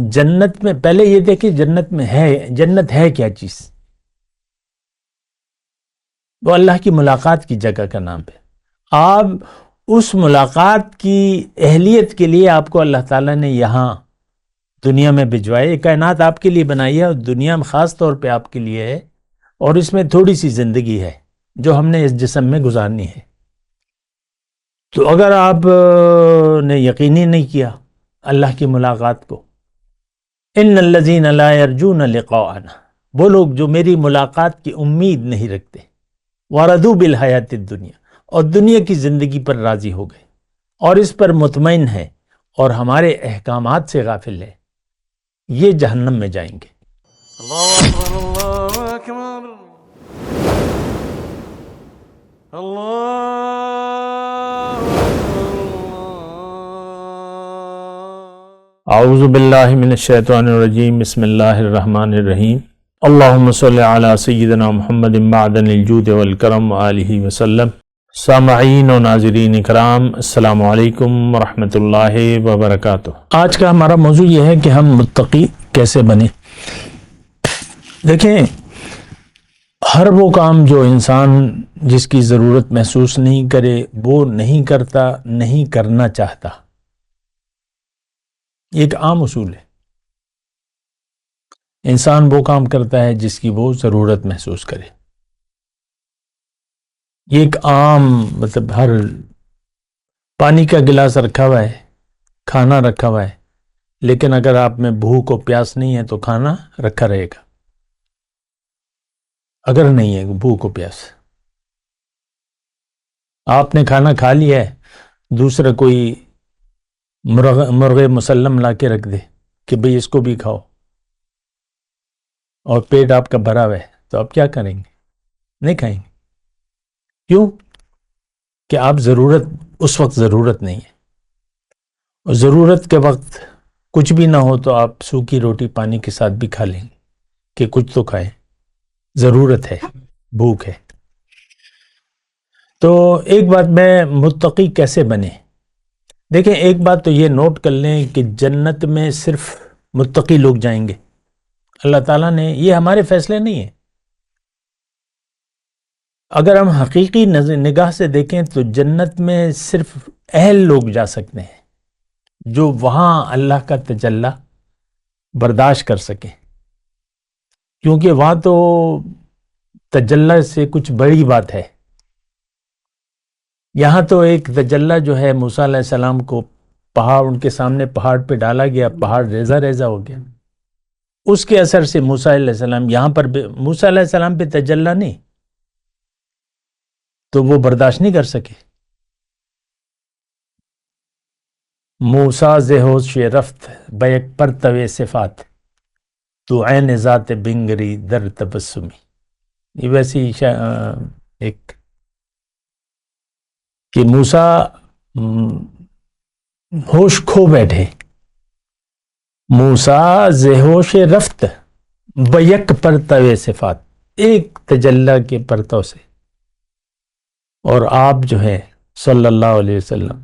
جنت میں پہلے یہ دیکھیں جنت ہے کیا چیز؟ وہ اللہ کی ملاقات کی جگہ کا نام ہے. آپ اس ملاقات کی اہلیت کے لیے آپ کو اللہ تعالیٰ نے یہاں دنیا میں بھجوائے. یہ کائنات آپ کے لیے بنائی ہے اور دنیا میں خاص طور پہ آپ کے لیے ہے، اور اس میں تھوڑی سی زندگی ہے جو ہم نے اس جسم میں گزارنی ہے. تو اگر آپ نے یقینی نہیں کیا اللہ کی ملاقات کو، ان الذین لا یرجون لقاءنا، وہ لوگ جو میری ملاقات کی امید نہیں رکھتے، وردوا بالحیات الدنیا، اور دنیا کی زندگی پر راضی ہو گئے اور اس پر مطمئن ہے اور ہمارے احکامات سے غافل ہے، یہ جہنم میں جائیں گے. اللہ اکبر اللہ اکبر اللہ اعوذ باللہ من الشیطان الرجیم، بسم اللہ الرحمن الرحیم. اللہم صلی علی سیدنا محمد معدن الجود والکرم وآلہ وسلم. سامعین و ناظرین کرام، السلام علیکم ورحمۃ اللہ وبرکاتہ. آج کا ہمارا موضوع یہ ہے کہ ہم متقی کیسے بنیں. دیکھیں، ہر وہ کام جو انسان جس کی ضرورت محسوس نہیں کرے وہ نہیں کرتا، نہیں کرنا چاہتا. یہ ایک عام اصول ہے. انسان وہ کام کرتا ہے جس کی وہ ضرورت محسوس کرے. یہ ایک عام ہر پانی کا گلاس رکھا ہوا ہے، کھانا رکھا ہوا ہے، لیکن اگر آپ میں بھوک و پیاس نہیں ہے تو کھانا رکھا رہے گا. اگر نہیں ہے بھوک و پیاس، آپ نے کھانا کھا لیا ہے، دوسرا کوئی مرغ مسلم لا کے رکھ دے کہ بھئی اس کو بھی کھاؤ، اور پیٹ آپ کا بھرا ہوا ہے، تو آپ کیا کریں گے؟ نہیں کھائیں گے. کیوں؟ کہ آپ اس وقت ضرورت نہیں ہے. اور ضرورت کے وقت کچھ بھی نہ ہو تو آپ سوکھی روٹی پانی کے ساتھ بھی کھا لیں گے کہ کچھ تو کھائیں. ضرورت ہے، بھوک ہے. تو ایک بات میں، متقی کیسے بنے. دیکھیں، ایک بات تو یہ نوٹ کر لیں کہ جنت میں صرف متقی لوگ جائیں گے. اللہ تعالیٰ نے، یہ ہمارے فیصلے نہیں ہیں. اگر ہم حقیقی نگاہ سے دیکھیں تو جنت میں صرف اہل لوگ جا سکتے ہیں جو وہاں اللہ کا تجلی برداشت کر سکیں، کیونکہ وہاں تو تجلی سے کچھ بڑی بات ہے. یہاں تو ایک تجلی جو ہے، موسیٰ علیہ السلام کو ان کے سامنے پہاڑ پہ ڈالا گیا، پہاڑ ریزہ ریزہ ہو گیا. اس کے اثر سے موسیٰ علیہ السلام، یہاں پر موسیٰ علیہ السلام پہ تجلی نہیں تو وہ برداشت نہیں کر سکے. موسیٰ ز ہوش رفت بیک پرتو صفات، تو عین ذات بنگری در تبسمی. یہ ویسی ایک کہ موسیٰ ہوش کھو بیٹھے، موسیٰ ز ہوش رفت بیک پرتو صفات، ایک تجلی کے پرتو سے، اور آپ جو ہے صلی اللہ علیہ وسلم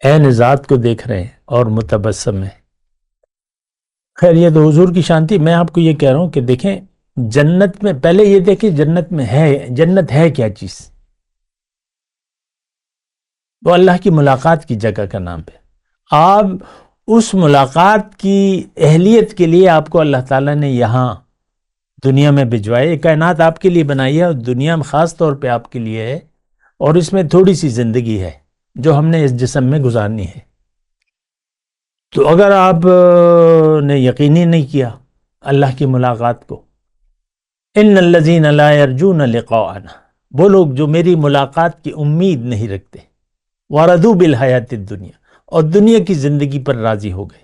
عین ذات کو دیکھ رہے ہیں اور متبسم ہیں. خیر، یہ تو حضور کی شان تھی. میں آپ کو یہ کہہ رہا ہوں کہ دیکھیں، جنت میں پہلے یہ دیکھیں جنت ہے کیا چیز. وہ اللہ کی ملاقات کی جگہ کا نام ہے. آپ اس ملاقات کی اہلیت کے لیے آپ کو اللہ تعالیٰ نے یہاں دنیا میں بھجوائے. یہ کائنات آپ کے لیے بنائی ہے اور دنیا میں خاص طور پہ آپ کے لیے ہے، اور اس میں تھوڑی سی زندگی ہے جو ہم نے اس جسم میں گزارنی ہے. تو اگر آپ نے یقینی نہیں کیا اللہ کی ملاقات کو، ان الذین لا یرجون لقاءنا، وہ لوگ جو میری ملاقات کی امید نہیں رکھتے، وردوا بالحیات الدنیا، اور دنیا کی زندگی پر راضی ہو گئے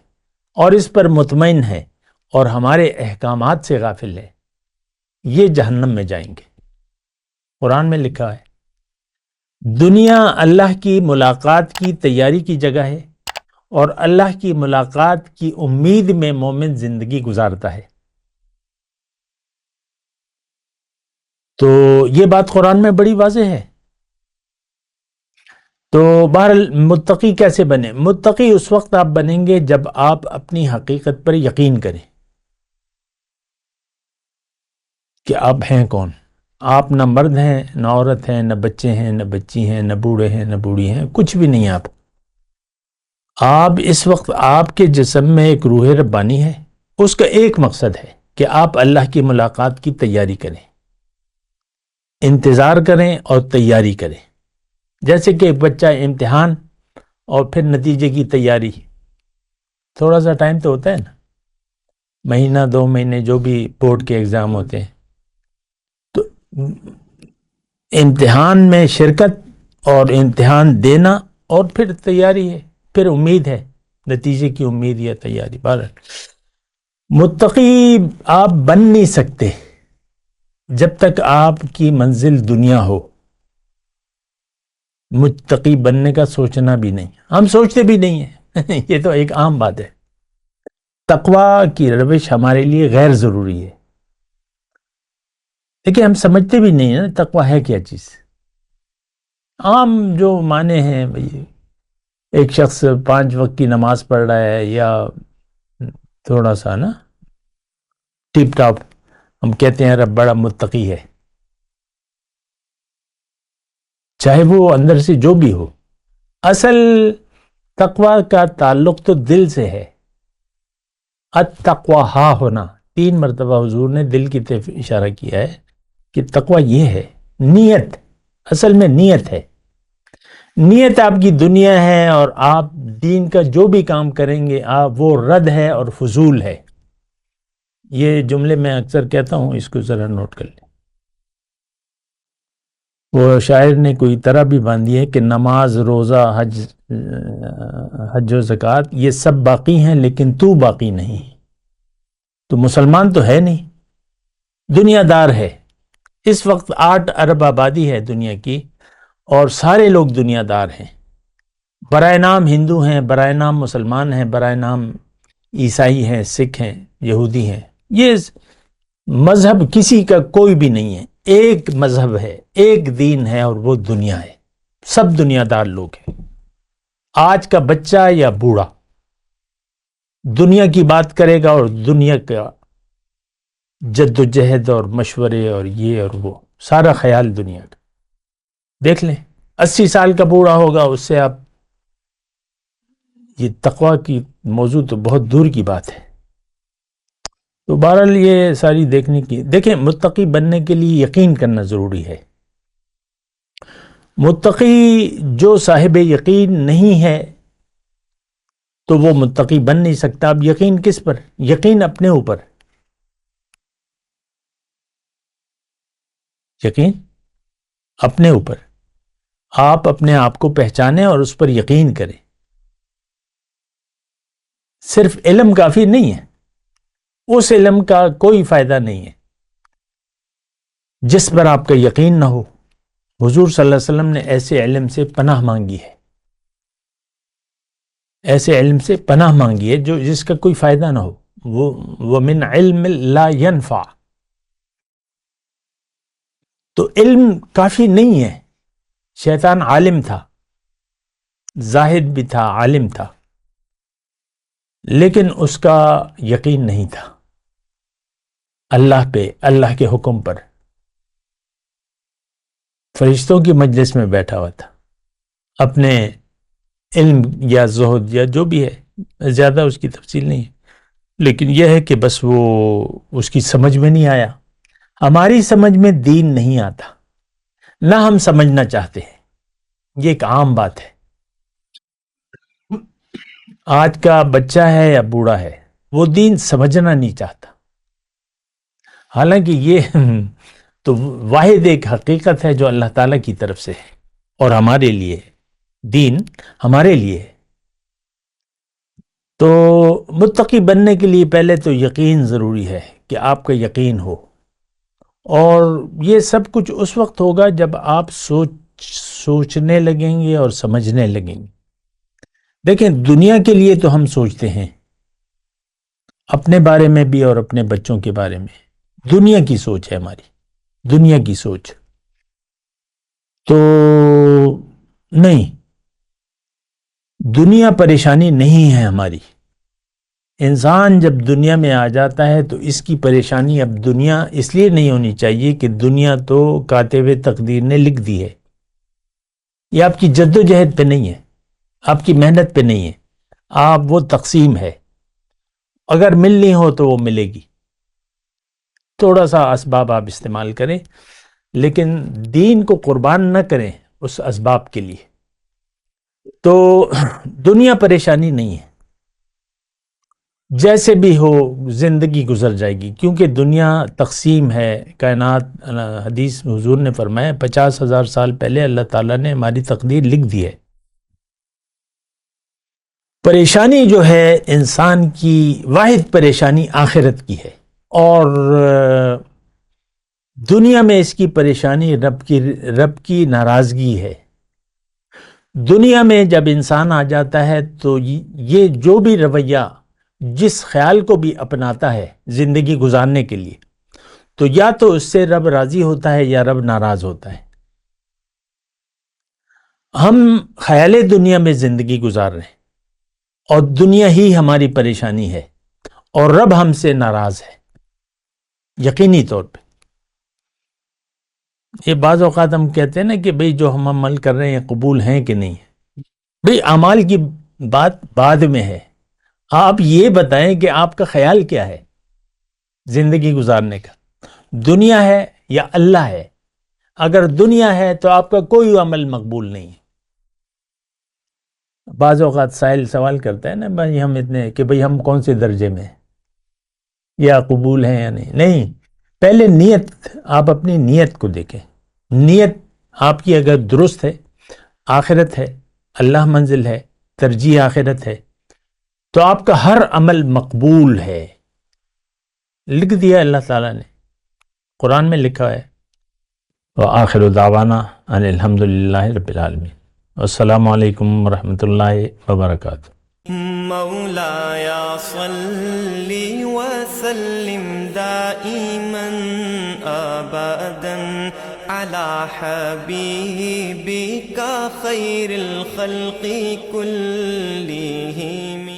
اور اس پر مطمئن ہے اور ہمارے احکامات سے غافل ہے، یہ جہنم میں جائیں گے. قرآن میں لکھا ہے دنیا اللہ کی ملاقات کی تیاری کی جگہ ہے، اور اللہ کی ملاقات کی امید میں مومن زندگی گزارتا ہے. تو یہ بات قرآن میں بڑی واضح ہے. تو بہرحال متقی کیسے بنے؟ متقی اس وقت آپ بنیں گے جب آپ اپنی حقیقت پر یقین کریں کہ آپ ہیں کون. آپ نہ مرد ہیں، نہ عورت ہیں، نہ بچے ہیں، نہ بچی ہیں، نہ بوڑھے ہیں، نہ بوڑھی ہیں، کچھ بھی نہیں. آپ اس وقت آپ کے جسم میں ایک روح ربانی ہے. اس کا ایک مقصد ہے کہ آپ اللہ کی ملاقات کی تیاری کریں، انتظار کریں اور تیاری کریں. جیسے کہ ایک بچہ امتحان اور پھر نتیجے کی تیاری، تھوڑا سا ٹائم تو ہوتا ہے نا، مہینہ 2 مہینے جو بھی بورڈ کے ایگزام ہوتے ہیں. تو امتحان میں شرکت اور امتحان دینا اور پھر تیاری ہے، پھر امید ہے، نتیجے کی امید یا تیاری. بہرحال متقی آپ بن نہیں سکتے جب تک آپ کی منزل دنیا ہو. متقی بننے کا سوچنا بھی نہیں، ہم سوچتے بھی نہیں ہیں. یہ تو ایک عام بات ہے. تقوی کی روش ہمارے لیے غیر ضروری ہے. دیکھیں ہم سمجھتے بھی نہیں ہیں تقوی ہے کیا چیز. عام جو معنی ہیں بھئی، ایک شخص 5 وقت کی نماز پڑھ رہا ہے یا تھوڑا سا نا ٹپ ٹاپ، ہم کہتے ہیں رب بڑا متقی ہے، چاہے وہ اندر سے جو بھی ہو. اصل تقوی کا تعلق تو دل سے ہے. التقوی ہا ہونا، 3 مرتبہ حضور نے دل کی طرف اشارہ کیا ہے کہ تقوی یہ ہے. نیت، اصل میں نیت ہے. نیت آپ کی دنیا ہے اور آپ دین کا جو بھی کام کریں گے آپ وہ رد ہے اور فضول ہے. یہ جملے میں اکثر کہتا ہوں، اس کو ذرا نوٹ کر لیں. وہ شاعر نے کوئی طرح بھی باندھی ہے کہ نماز، روزہ، حج و زکوٰۃ یہ سب باقی ہیں لیکن تو باقی نہیں. تو مسلمان تو ہے نہیں، دنیا دار ہے. اس وقت 8 ارب آبادی ہے دنیا کی اور سارے لوگ دنیا دار ہیں. برائے نام ہندو ہیں، برائے نام مسلمان ہیں، برائے نام عیسائی ہیں، سکھ ہیں، یہودی ہیں. یہ مذہب کسی کا کوئی بھی نہیں ہے. ایک مذہب ہے، ایک دین ہے اور وہ دنیا ہے. سب دنیا دار لوگ ہیں. آج کا بچہ یا بوڑھا دنیا کی بات کرے گا اور دنیا کا جد و جہد اور مشورے اور یہ اور وہ سارا خیال دنیا کا. دیکھ لیں 80 سال کا بوڑھا ہوگا، اس سے آپ یہ تقوی کی موضوع تو بہت دور کی بات ہے. تو بہرحال یہ ساری دیکھنے کی. دیکھیں متقی بننے کے لیے یقین کرنا ضروری ہے. متقی جو صاحب یقین نہیں ہے تو وہ متقی بن نہیں سکتا. اب یقین کس پر؟ یقین اپنے اوپر. یقین اپنے اوپر. آپ اپنے آپ کو پہچانیں اور اس پر یقین کریں. صرف علم کافی نہیں ہے، اس علم کا کوئی فائدہ نہیں ہے جس پر آپ کا یقین نہ ہو. حضور صلی اللہ علیہ وسلم نے ایسے علم سے پناہ مانگی ہے، ایسے علم سے پناہ مانگی ہے جس کا کوئی فائدہ نہ ہو. وَمِنْ عِلْمٍ لَا يَنْفَعُ. تو علم کافی نہیں ہے. شیطان عالم تھا، زاہد بھی تھا، عالم تھا، لیکن اس کا یقین نہیں تھا اللہ پہ، اللہ کے حکم پر. فرشتوں کی مجلس میں بیٹھا ہوا تھا، اپنے علم یا زہد یا جو بھی ہے، زیادہ اس کی تفصیل نہیں ہے، لیکن یہ ہے کہ بس وہ اس کی سمجھ میں نہیں آیا. ہماری سمجھ میں دین نہیں آتا، نہ ہم سمجھنا چاہتے ہیں. یہ ایک عام بات ہے. آج کا بچہ ہے یا بوڑھا ہے وہ دین سمجھنا نہیں چاہتا. حالانکہ یہ تو واحد ایک حقیقت ہے جو اللہ تعالیٰ کی طرف سے ہے اور ہمارے لیے ہے. دین ہمارے لیے ہے. تو متقی بننے کے لیے پہلے تو یقین ضروری ہے کہ آپ کا یقین ہو. اور یہ سب کچھ اس وقت ہوگا جب آپ سوچنے لگیں گے اور سمجھنے لگیں گے. دیکھیں دنیا کے لیے تو ہم سوچتے ہیں، اپنے بارے میں بھی اور اپنے بچوں کے بارے میں. دنیا کی سوچ ہے ہماری، دنیا کی سوچ. تو نہیں، دنیا پریشانی نہیں ہے ہماری. انسان جب دنیا میں آ جاتا ہے تو اس کی پریشانی اب دنیا اس لیے نہیں ہونی چاہیے کہ دنیا تو کاتب تقدیر نے لکھ دی ہے. یہ آپ کی جد و جہد پہ نہیں ہے، آپ کی محنت پہ نہیں ہے، آپ وہ تقسیم ہے. اگر ملنی ہو تو وہ ملے گی. تھوڑا سا اسباب آپ استعمال کریں، لیکن دین کو قربان نہ کریں اس اسباب کے لیے. تو دنیا پریشانی نہیں ہے، جیسے بھی ہو زندگی گزر جائے گی، کیونکہ دنیا تقسیم ہے. کائنات، حدیث حضور نے فرمایا 50,000 سال پہلے اللہ تعالیٰ نے ہماری تقدیر لکھ دی ہے. پریشانی جو ہے انسان کی واحد پریشانی آخرت کی ہے، اور دنیا میں اس کی پریشانی رب کی ناراضگی ہے. دنیا میں جب انسان آ جاتا ہے تو یہ جو بھی رویہ جس خیال کو بھی اپناتا ہے زندگی گزارنے کے لیے، تو یا تو اس سے رب راضی ہوتا ہے یا رب ناراض ہوتا ہے. ہم خیال دنیا میں زندگی گزار رہے ہیں اور دنیا ہی ہماری پریشانی ہے، اور رب ہم سے ناراض ہے یقینی طور پہ. یہ بعض اوقات ہم کہتے ہیں نا کہ بھئی جو ہم عمل کر رہے ہیں قبول ہیں کہ نہیں. بھئی اعمال کی بات بعد میں ہے، آپ یہ بتائیں کہ آپ کا خیال کیا ہے زندگی گزارنے کا، دنیا ہے یا اللہ ہے. اگر دنیا ہے تو آپ کا کوئی عمل مقبول نہیں ہے. بعض اوقات سائل سوال کرتا ہے نا بھائی ہم اتنے کہ بھئی ہم کون سے درجے میں ہیں، یا قبول ہیں یا نہیں. نہیں، پہلے نیت، آپ اپنی نیت کو دیکھیں. نیت آپ کی اگر درست ہے، آخرت ہے، اللہ منزل ہے، ترجیح آخرت ہے، تو آپ کا ہر عمل مقبول ہے. لکھ دیا اللہ تعالیٰ نے، قرآن میں لکھا ہے. وآخر دعوانا ان الحمد للہ رب العالمین. السلام علیکم ورحمۃ اللہ وبرکاتہ. مولایا صلی وسلم دائما ابدا على حبیبک خیر الخلق کلہم.